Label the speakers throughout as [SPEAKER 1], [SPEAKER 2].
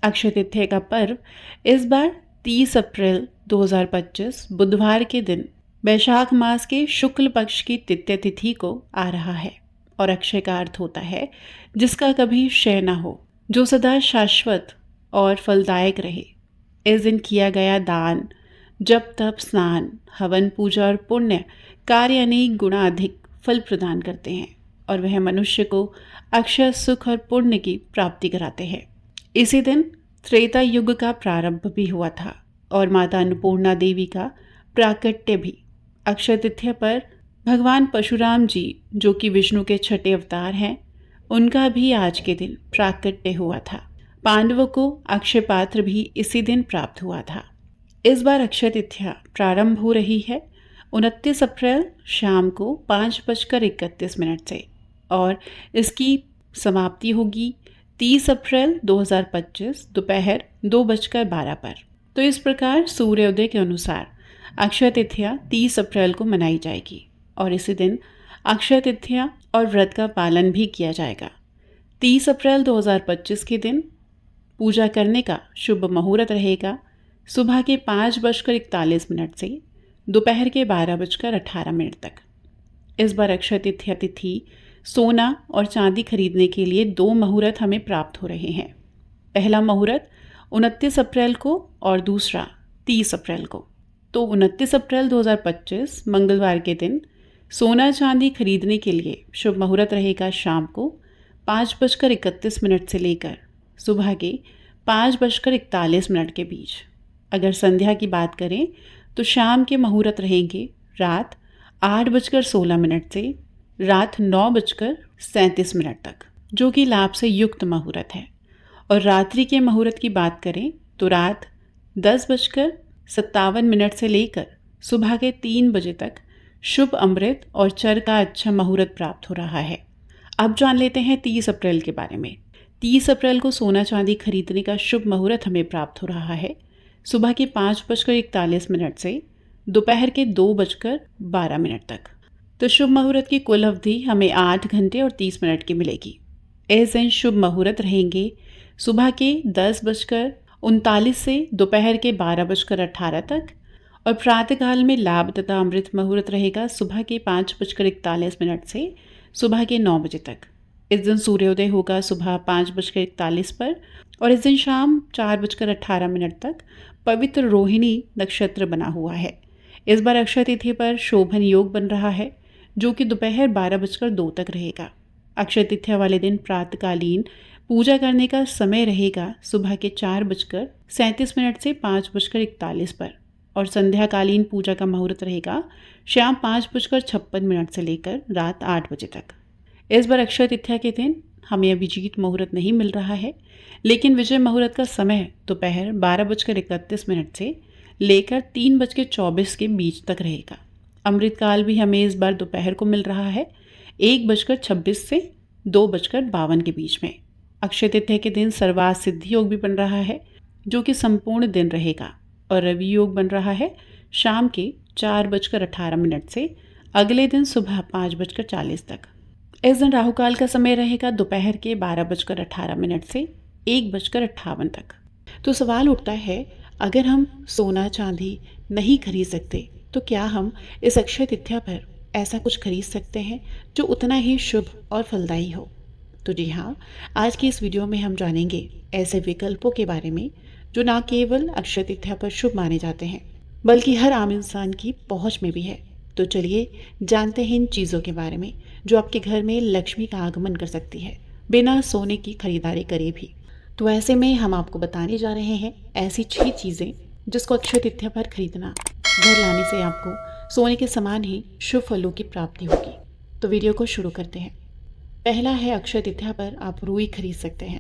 [SPEAKER 1] अक्षय तृतीया का पर्व इस बार 30 अप्रैल 2025 बुधवार के दिन वैशाख मास के शुक्ल पक्ष की तृतीया तिथि को आ रहा है और अक्षय का अर्थ होता है जिसका कभी क्षय न हो, जो सदा शाश्वत और फलदायक रहे। इस दिन किया गया दान, जप तप स्नान, हवन पूजा और पुण्य कार्य अनेक गुणा अधिक फल प्रदान करते हैं और वह मनुष्य को अक्षय सुख और पुण्य की प्राप्ति कराते हैं। इसी दिन त्रेता युग का प्रारंभ भी हुआ था और माता अन्नपूर्णा देवी का प्राकट्य भी। अक्षय तृतीया पर भगवान परशुराम जी, जो कि विष्णु के छठे अवतार हैं, उनका भी आज के दिन प्राकट्य हुआ था। पांडवों को अक्षय पात्र भी इसी दिन प्राप्त हुआ था। इस बार अक्षय तृतीया प्रारंभ हो रही है 29 अप्रैल शाम को 5:31 से और इसकी समाप्ति होगी 30 अप्रैल 2025 दोपहर 2:12 पर। तो इस प्रकार सूर्योदय के अनुसार अक्षय तृतीया 30 अप्रैल को मनाई जाएगी और इसी दिन अक्षय तृतीया और व्रत का पालन भी किया जाएगा। 30 अप्रैल 2025 के दिन पूजा करने का शुभ मुहूर्त रहेगा सुबह के 5:41 से दोपहर के 12:18 तक। इस बार अक्षय तृतीया तिथि सोना और चांदी खरीदने के लिए 2 मुहूर्त हमें प्राप्त हो रहे हैं। पहला मुहूर्त 29 अप्रैल को और दूसरा 30 अप्रैल को। तो 29 अप्रैल 2025 मंगलवार के दिन सोना चांदी खरीदने के लिए शुभ मुहूर्त रहेगा शाम को 5:31 से लेकर सुबह के 5:41 के बीच। अगर संध्या की बात करें तो शाम के मुहूर्त रहेंगे रात 8:16 से रात 9:37 तक, जो कि लाभ से युक्त मुहूर्त है। और रात्रि के मुहूर्त की बात करें तो रात 10:57 से लेकर सुबह के 3 बजे तक शुभ अमृत और चर का अच्छा मुहूर्त प्राप्त हो रहा है। अब जान लेते हैं 30 अप्रैल के बारे में। 30 अप्रैल को सोना चांदी खरीदने का शुभ मुहूर्त हमें प्राप्त हो रहा है सुबह के 5:41 से दोपहर के 2:12 तक। तो शुभ मुहूर्त की कुल अवधि हमें 8 घंटे और 30 मिनट की मिलेगी। इस दिन शुभ मुहूर्त रहेंगे सुबह के 10:39 से दोपहर के 12:18 तक और प्रातःकाल में लाभ तथा अमृत मुहूर्त रहेगा सुबह के 5:41 से सुबह के 9 बजे तक। इस दिन सूर्योदय होगा सुबह 5:41 पर और इस दिन शाम 4:18 तक पवित्र रोहिणी नक्षत्र बना हुआ है। इस बार अक्षय तिथि पर शोभन योग बन रहा है जो कि दोपहर 12:02 तक रहेगा। अक्षय तिथि वाले दिन प्रातःकालीन पूजा करने का समय रहेगा सुबह के 4:37 से 5:41 पर और संध्याकालीन पूजा का मुहूर्त रहेगा शाम 5:56 से लेकर रात 8 बजे तक। इस बार अक्षय तृतीया के दिन हमें अभिजीत मुहूर्त नहीं मिल रहा है, लेकिन विजय मुहूर्त का समय दोपहर 12:31 से लेकर 3:24 के बीच तक रहेगा। अमृत काल भी हमें इस बार दोपहर को मिल रहा है 1:26 से 2:52 के बीच में। अक्षय तृतीया के दिन सर्वार्थ सिद्धि योग भी बन रहा है जो कि संपूर्ण दिन रहेगा और रवि योग बन रहा है शाम के 4:18 से अगले दिन सुबह 5:40 तक। इस दिन राहु काल का समय रहेगा दोपहर के 12:18 से 1:58 तक। तो सवाल उठता है, अगर हम सोना चांदी नहीं खरीद सकते तो क्या हम इस अक्षय तृतीया पर ऐसा कुछ खरीद सकते हैं जो उतना ही शुभ और फलदायी हो? तो जी हाँ, आज की इस वीडियो में हम जानेंगे ऐसे विकल्पों के बारे में जो न केवल अक्षय तृतीया पर शुभ माने जाते हैं बल्कि हर आम इंसान की पहुंच में भी है। तो चलिए जानते हैं इन चीज़ों के बारे में जो आपके घर में लक्ष्मी का आगमन कर सकती है बिना सोने की खरीदारी करे भी। तो ऐसे में हम आपको बताने जा रहे हैं ऐसी 6 चीज़ें जिसको अक्षय तृतीया पर खरीदना घर लाने से आपको सोने के समान ही शुभ फलों की प्राप्ति होगी। तो वीडियो को शुरू करते हैं। पहला है, अक्षय तृतीया पर आप रुई खरीद सकते हैं।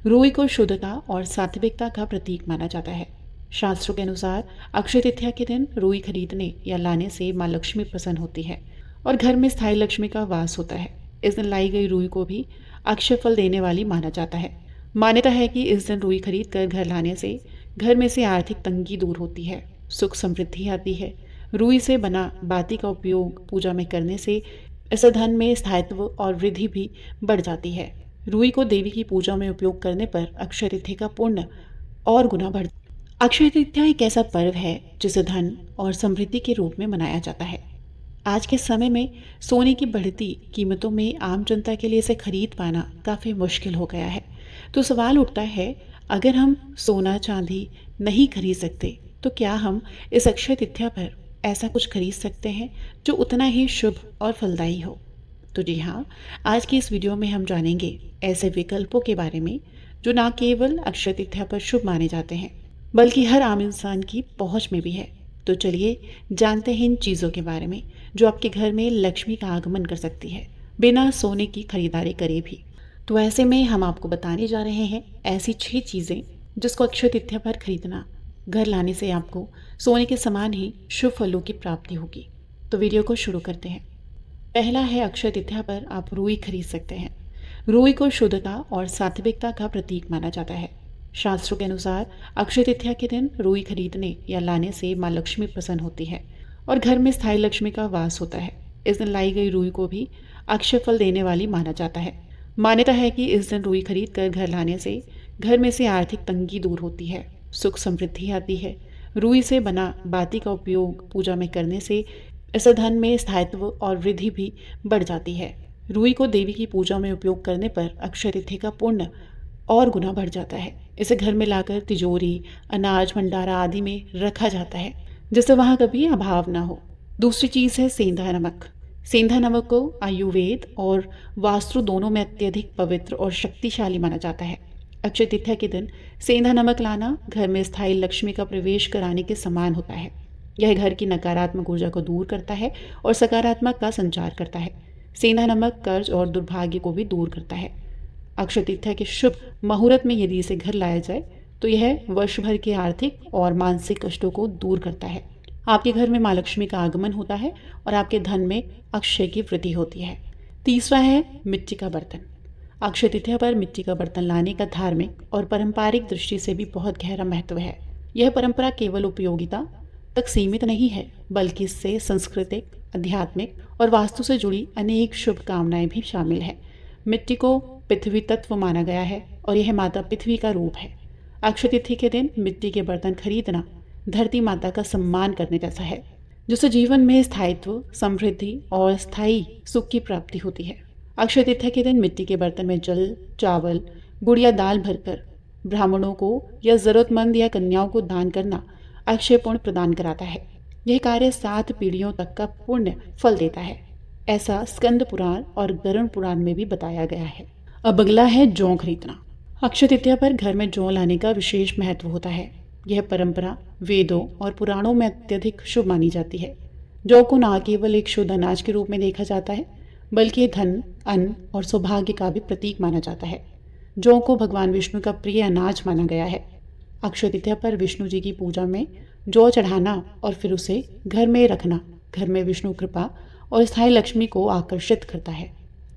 [SPEAKER 1] रुई को शुद्धता और सात्विकता का प्रतीक माना जाता है। शास्त्रों के अनुसार अक्षय तृतीया के दिन रुई खरीदने या लाने से माँ लक्ष्मी प्रसन्न होती है और घर में स्थायी लक्ष्मी का वास होता है। इस दिन लाई गई रुई को भी अक्षय फल देने वाली माना जाता है। मान्यता है कि इस दिन रुई खरीद कर घर लाने से घर में से आर्थिक तंगी दूर होती है, सुख समृद्धि आती है। रुई से बना बाती का उपयोग पूजा में करने से इस धन में स्थायित्व और वृद्धि भी बढ़ जाती है। रुई को देवी की पूजा में उपयोग करने पर अक्षय तृतीया का पुण्य और गुना बढ़। अक्षय तृतीया एक ऐसा पर्व है जिसे धन और समृद्धि के रूप में मनाया जाता है। आज के समय में सोने की बढ़ती कीमतों में आम जनता के लिए इसे खरीद पाना काफ़ी मुश्किल हो गया है। तो सवाल उठता है, अगर हम सोना चांदी नहीं खरीद सकते तो क्या हम इस अक्षय तृतीया पर ऐसा कुछ खरीद सकते हैं जो उतना ही शुभ और फलदायी हो? तो जी हाँ, आज की इस वीडियो में हम जानेंगे ऐसे विकल्पों के बारे में जो ना केवल अक्षय तृतीया पर शुभ माने जाते हैं बल्कि हर आम इंसान की पहुंच में भी है। तो चलिए जानते हैं इन चीज़ों के बारे में जो आपके घर में लक्ष्मी का आगमन कर सकती है बिना सोने की खरीदारी करे भी। तो ऐसे में हम आपको बताने जा रहे हैं ऐसी 6 चीज़ें जिसको अक्षय तृतीया पर खरीदना घर लाने से आपको सोने के समान ही शुभ फलों की प्राप्ति होगी। तो वीडियो को शुरू करते हैं। पहला है, अक्षय तृतीया पर आप रुई खरीद सकते हैं। रुई को शुद्धता और सात्विकता का प्रतीक माना जाता है। शास्त्रों के अनुसार अक्षय तृतीया के दिन रुई खरीदने या लाने से माँ लक्ष्मी प्रसन्न होती है और घर में स्थायी लक्ष्मी का वास होता है। इस दिन लाई गई रुई को भी अक्षय फल देने वाली माना जाता है। मान्यता है कि इस दिन रुई खरीद कर घर लाने से घर में से आर्थिक तंगी दूर होती है, सुख समृद्धि आती है। रुई से बना बाती का उपयोग पूजा में करने से इससे धन में स्थायित्व और वृद्धि भी बढ़ जाती है। रुई को देवी की पूजा में उपयोग करने पर अक्षय तृतीया का पुण्य और गुना बढ़ जाता है। इसे घर में लाकर तिजोरी, अनाज भंडारा आदि में रखा जाता है जिससे वहाँ कभी अभाव ना हो। दूसरी चीज़ है सेंधा नमक। सेंधा नमक को आयुर्वेद और वास्तु दोनों में अत्यधिक पवित्र और शक्तिशाली माना जाता है। अक्षय तृतीया के दिन सेंधा नमक लाना घर में स्थायी लक्ष्मी का प्रवेश कराने के समान होता है। यह घर की नकारात्मक ऊर्जा को दूर करता है और सकारात्मक का संचार करता है। सेंधा नमक कर्ज और दुर्भाग्य को भी दूर करता है। अक्षय तृतीया के शुभ मुहूर्त में यदि इसे घर लाया जाए तो यह वर्ष भर के आर्थिक और मानसिक कष्टों को दूर करता है। आपके घर में माँ लक्ष्मी का आगमन होता है और आपके धन में अक्षय की वृद्धि होती है। तीसरा है मिट्टी का बर्तन। अक्षय तृतीया पर मिट्टी का बर्तन लाने का धार्मिक और पारंपरिक दृष्टि से भी बहुत गहरा महत्व है। यह परंपरा केवल उपयोगिता तक सीमित नहीं है बल्कि इससे सांस्कृतिक, आध्यात्मिक और वास्तु से जुड़ी अनेक शुभकामनाएं भी शामिल हैं। मिट्टी को पृथ्वी तत्व माना गया है और यह माता पृथ्वी का रूप है। अक्षय तिथि के दिन मिट्टी के बर्तन खरीदना धरती माता का सम्मान करने जैसा है, जिससे जीवन में स्थायित्व, समृद्धि और स्थायी सुख की प्राप्ति होती है। अक्षय तृतीया के दिन मिट्टी के बर्तन में जल, चावल, गुड़ या दाल भरकर ब्राह्मणों को या जरूरतमंद या कन्याओं को दान करना अक्षय पुण्य प्रदान कराता है। यह कार्य 7 पीढ़ियों तक का पुण्य फल देता है। ऐसा स्कंद पुराण और गरुड़ पुराण में भी बताया गया है। अब अगला है जौ खरीदना। अक्षय तृतीया पर घर में जौ लाने का विशेष महत्व होता है। यह परंपरा वेदों और पुराणों में अत्यधिक शुभ मानी जाती है। जौ को न केवल एक शुद्ध अनाज के रूप में देखा जाता है बल्कि धन, अन्न और सौभाग्य का भी प्रतीक माना जाता है। जौ को भगवान विष्णु का प्रिय अनाज माना गया है। अक्षय तृतीया पर विष्णु जी की पूजा में जौ चढ़ाना और फिर उसे घर में रखना घर में विष्णु कृपा और स्थायी लक्ष्मी को आकर्षित करता है।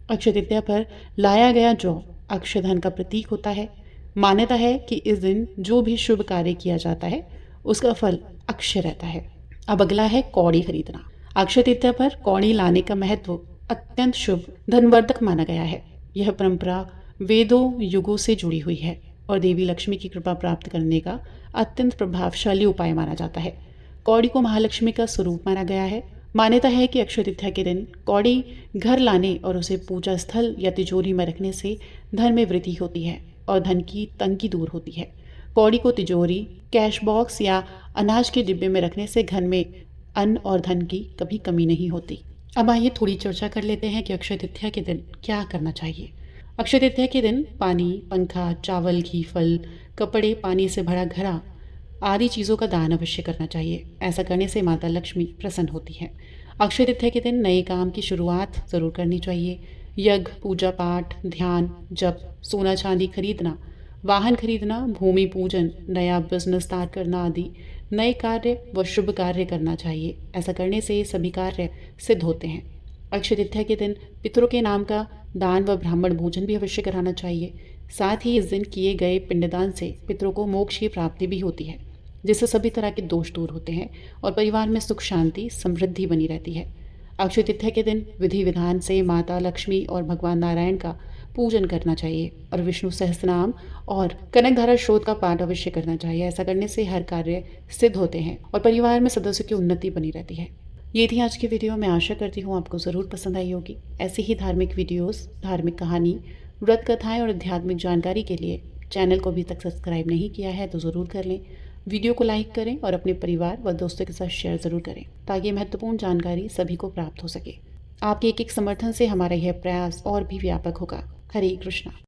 [SPEAKER 1] अक्षय तृतीया पर लाया गया जौ अक्षय धन का प्रतीक होता है। मान्यता है कि इस दिन जो भी शुभ कार्य किया जाता है उसका फल अक्षय रहता है। अब अगला है कौड़ी खरीदना। अक्षय तृतीया पर कौड़ी लाने का महत्व अत्यंत शुभ धनवर्धक माना गया है। यह परंपरा वेदों युगों से जुड़ी हुई है और देवी लक्ष्मी की कृपा प्राप्त करने का अत्यंत प्रभावशाली उपाय माना जाता है। कौड़ी को महालक्ष्मी का स्वरूप माना गया है। मान्यता है कि अक्षय तृतीया के दिन कौड़ी घर लाने और उसे पूजा स्थल या तिजोरी में रखने से धन में वृद्धि होती है और धन की तंगी दूर होती है। कौड़ी को तिजोरी, कैश बॉक्स या अनाज के डिब्बे में रखने से घर में अन्न और धन की कभी कमी नहीं होती। अब आइए थोड़ी चर्चा कर लेते हैं कि अक्षय तृतीया के दिन क्या करना चाहिए। अक्षय तृतीया के दिन पानी, पंखा, चावल, घी, फल, कपड़े, पानी से भरा घड़ा आदि चीज़ों का दान अवश्य करना चाहिए। ऐसा करने से माता लक्ष्मी प्रसन्न होती है। अक्षय तृतीया के दिन नए काम की शुरुआत ज़रूर करनी चाहिए। यज्ञ, पूजा पाठ, ध्यान, जप, सोना चांदी खरीदना, वाहन खरीदना, भूमि पूजन, नया बिजनेस स्टार्ट करना आदि नए कार्य व शुभ कार्य करना चाहिए। ऐसा करने से सभी कार्य सिद्ध होते हैं। अक्षय तृतीया के दिन पितरों के नाम का दान व ब्राह्मण भोजन भी अवश्य कराना चाहिए। साथ ही इस दिन किए गए पिंडदान से पितरों को मोक्ष की प्राप्ति भी होती है, जिससे सभी तरह के दोष दूर होते हैं और परिवार में सुख शांति समृद्धि बनी रहती है। अक्षय तृतीया के दिन विधि विधान से माता लक्ष्मी और भगवान नारायण का पूजन करना चाहिए और विष्णु सहस्त्रनाम और कनकधारा स्रोत का पाठ अवश्य करना चाहिए। ऐसा करने से हर कार्य सिद्ध होते हैं और परिवार में सदस्यों की उन्नति बनी रहती है। ये थी आज की वीडियो। मैं आशा करती हूँ आपको ज़रूर पसंद आई होगी। ऐसी ही धार्मिक वीडियोस, धार्मिक कहानी, व्रत कथाएं और आध्यात्मिक जानकारी के लिए चैनल को अभी तक सब्सक्राइब नहीं किया है तो ज़रूर कर लें। वीडियो को लाइक करें और अपने परिवार व दोस्तों के साथ शेयर ज़रूर करें ताकि महत्वपूर्ण जानकारी सभी को प्राप्त हो सके। आपके एक एक समर्थन से हमारा यह प्रयास और भी व्यापक होगा। हरे कृष्णा।